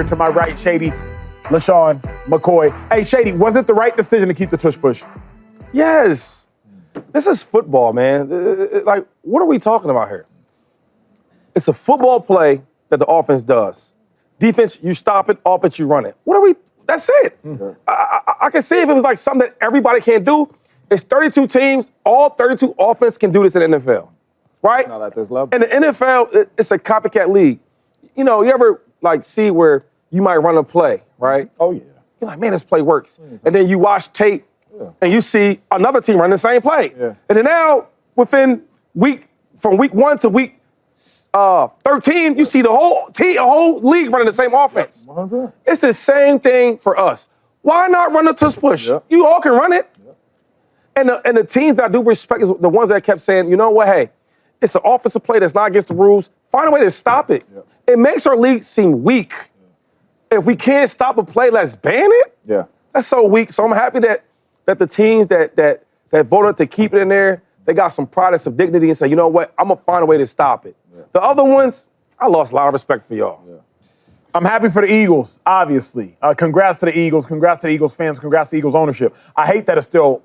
to my right, Shady, LeSean, McCoy. Hey, Shady, was it the right decision to keep the tush push? Yes. This is football, man. Like, what are we talking about here? It's a football play that the offense does. Defense, you stop it. Offense, you run it. That's it. Mm-hmm. I can see if it was like something that everybody can't do. It's 32 teams. All 32 offense can do this in the NFL, right? It's not at this level. In the NFL, it's a copycat league. You know, you ever like see where you might run a play, right? Oh, yeah. You're like, man, this play works. And then you watch tape and you see another team run the same play. Yeah. And then now, from week 1 to week 13, you see the whole league running the same offense. 100%. It's the same thing for us. Why not run the tush push? Yep. You all can run it. Yep. And the teams that I do respect is the ones that kept saying, you know what, hey, it's an offensive play that's not against the rules. Find a way to stop it. Yep. It makes our league seem weak. If we can't stop a play, let's ban it? Yeah. That's so weak. So I'm happy that the teams that voted to keep it in there, they got some pride and some dignity and say, you know what, I'm going to find a way to stop it. Yeah. The other ones, I lost a lot of respect for y'all. Yeah. I'm happy for the Eagles, obviously. Congrats to the Eagles. Congrats to the Eagles fans. Congrats to Eagles ownership. I hate that it's still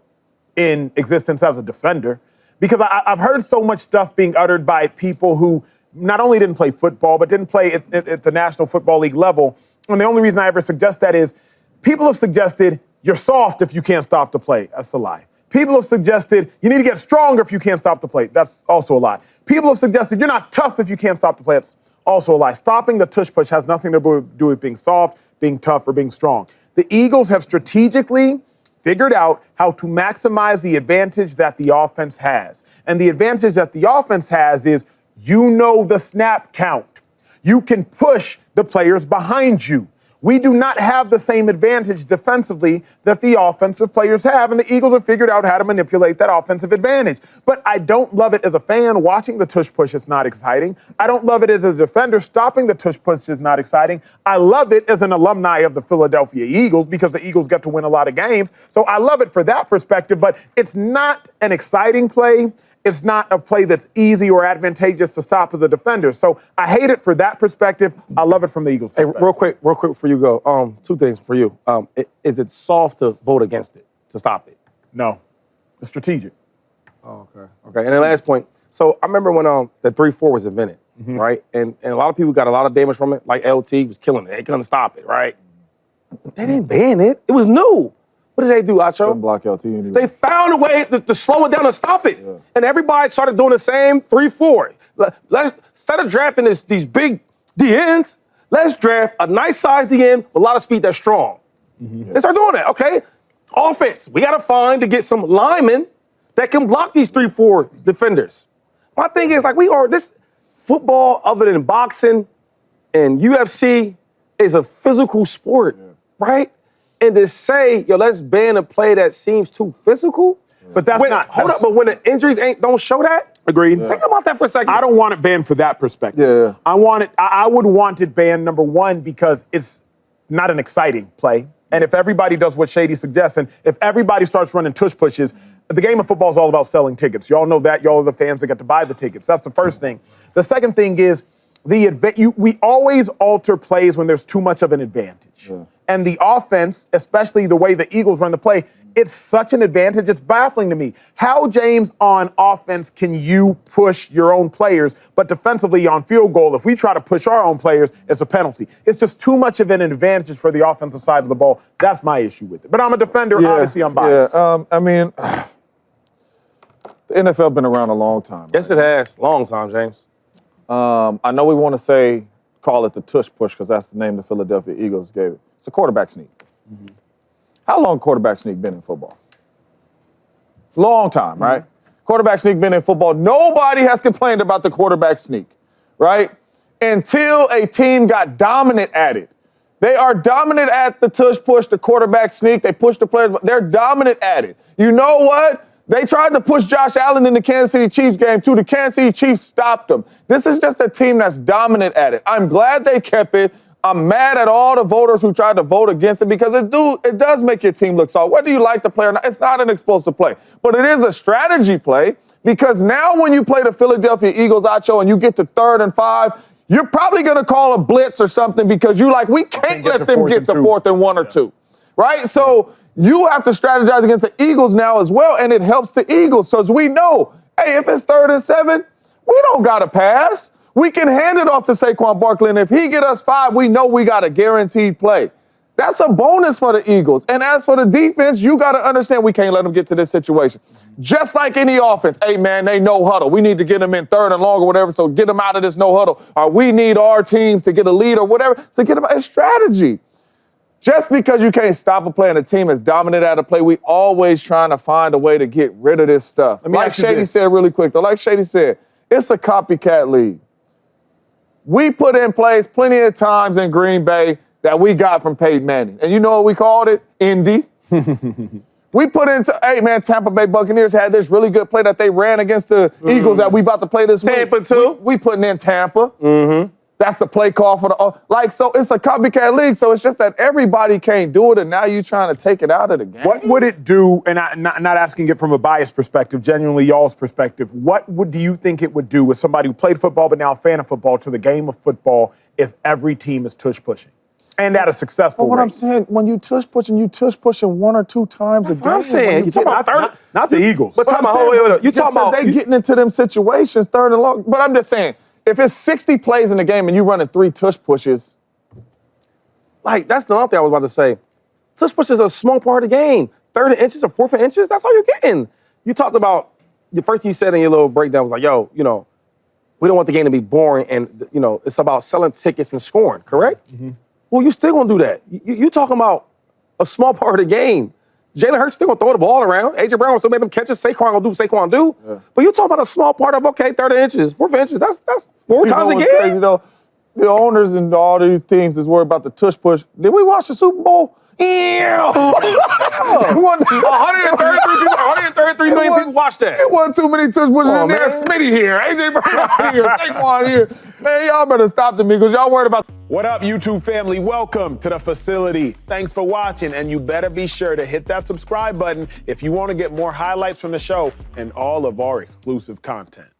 in existence as a defender because I've heard so much stuff being uttered by people who not only didn't play football, but didn't play at the National Football League level. And the only reason I ever suggest that is people have suggested you're soft if you can't stop the play. That's a lie. People have suggested you need to get stronger if you can't stop the play. That's also a lie. People have suggested you're not tough if you can't stop the play. That's also a lie. Stopping the tush push has nothing to do with being soft, being tough, or being strong. The Eagles have strategically figured out how to maximize the advantage that the offense has. And the advantage that the offense has is you know the snap count. You can push the players behind you. We do not have the same advantage defensively that the offensive players have, and the Eagles have figured out how to manipulate that offensive advantage. But I don't love it as a fan. Watching the tush push is not exciting. I don't love it as a defender. Stopping the tush push is not exciting. I love it as an alumni of the Philadelphia Eagles because the Eagles get to win a lot of games. So I love it for that perspective, but it's not an exciting play. It's not a play that's easy or advantageous to stop as a defender. So I hate it for that perspective. I love it from the Eagles' perspective. Hey, real quick before you go. Two things for you. Is it soft to vote against it, to stop it? No. It's strategic. Oh, okay. Okay. And the last point. So I remember when the 3-4 was invented, right? And a lot of people got a lot of damage from it. Like LT was killing it. They couldn't stop it, right? They didn't ban it. It was new. What did they do, Acho? Couldn't block LT anyway. They found a way to slow it down and stop it. Yeah. And everybody started doing the same 3-4. Instead of drafting these big DNs, let's draft a nice size DN with a lot of speed that's strong. They start doing that, okay? Offense, we got to find to get some linemen that can block these 3-4 defenders. My thing is, like, this football, other than boxing and UFC, is a physical sport, right? And to say, yo, let's ban a play that seems too physical. But that's not. Hold up, but when the injuries don't show that? Agreed. Think about that for a second. I don't want it banned for that perspective. Yeah. I would want it banned, number one, because it's not an exciting play. And if everybody does what Shady suggests, and if everybody starts running tush pushes, the game of football is all about selling tickets. Y'all know that. Y'all are the fans that get to buy the tickets. That's the first thing. The second thing is we always alter plays when there's too much of an advantage. Yeah. And the offense, especially the way the Eagles run the play, it's such an advantage. It's baffling to me. How, James, on offense can you push your own players, but defensively on field goal, if we try to push our own players, it's a penalty. It's just too much of an advantage for the offensive side of the ball. That's my issue with it. But I'm a defender. Obviously, I'm biased. Yeah, I mean, the NFL been around a long time. Yes, it has. Long time, James. I know we want to call it the tush push because that's the name the Philadelphia Eagles gave it. It's a quarterback sneak. How long quarterback sneak been in football? Long time, right? Quarterback sneak been in football. Nobody has complained about the quarterback sneak, right? Until a team got dominant at it. They are dominant at the tush push, the quarterback sneak. They push the players, but they're dominant at it. You know what? They tried to push Josh Allen in the Kansas City Chiefs game, too. The Kansas City Chiefs stopped them. This is just a team that's dominant at it. I'm glad they kept it. I'm mad at all the voters who tried to vote against it because it does make your team look soft. Whether you like the play or not, it's not an explosive play. But it is a strategy play because now when you play the Philadelphia Eagles, Acho, and you get to 3rd and 5, You're probably going to call a blitz or something because you're like, we can't let them get to 4th and 1 or 2, right? So you have to strategize against the Eagles now as well, and it helps the Eagles. So as we know, hey, if it's 3rd and 7, we don't got to pass. We can hand it off to Saquon Barkley, and if he get us 5, we know we got a guaranteed play. That's a bonus for the Eagles. And as for the defense, you got to understand we can't let them get to this situation. Just like any offense, hey, man, they no huddle. We need to get them in 3rd and long or whatever, so get them out of this no huddle. Or we need our teams to get a lead or whatever to get them a strategy. Just because you can't stop a play and a team is dominant at a play, we always trying to find a way to get rid of this stuff. Like Shady said really quick, though, like Shady said, it's a copycat league. We put in plays plenty of times in Green Bay that we got from Peyton Manning. And you know what we called it? Indy. We put into, hey, man, Tampa Bay Buccaneers had this really good play that they ran against the Eagles that we about to play this week. Tampa, too. We putting in Tampa. That's the play call for the, so it's a copycat league, so it's just that everybody can't do it, and now you're trying to take it out of the game. What would it do, and I'm not asking it from a biased perspective, genuinely y'all's perspective, do you think it would do with somebody who played football but now a fan of football to the game of football if every team is tush pushing? And at a successful But what rate. I'm saying, when you tush pushing 1 or 2 times a game. I'm saying, you talking about not the Eagles. But talking about, wait. You talking about they getting into them situations 3rd and long. But I'm just saying, if it's 60 plays in the game and you running 3 tush pushes. Like, that's the other thing I was about to say. Tush push is a small part of the game. 3rd and inches or 4th and inches, that's all you're getting. You talked about, the first thing you said in your little breakdown was like, yo, we don't want the game to be boring and, it's about selling tickets and scoring, correct? Well, you still gonna do that. You talking about a small part of the game. Jalen Hurts still gonna throw the ball around. A.J. Brown will still make them catches. Saquon gonna do what Saquon do. Yeah. But you talking about a small part of, 3rd inches, 4th inches. That's 4 times a game. Crazy, though? The owners and all these teams is worried about the tush push. Did we watch the Super Bowl? Yeah. 133 million people watched that. It wasn't too many tush pushes in there. Smitty here, A.J. Brown here, Saquon here. Man, y'all better stop them because y'all worried about. What up, YouTube family? Welcome to the facility. Thanks for watching, and you better be sure to hit that subscribe button if you want to get more highlights from the show and all of our exclusive content.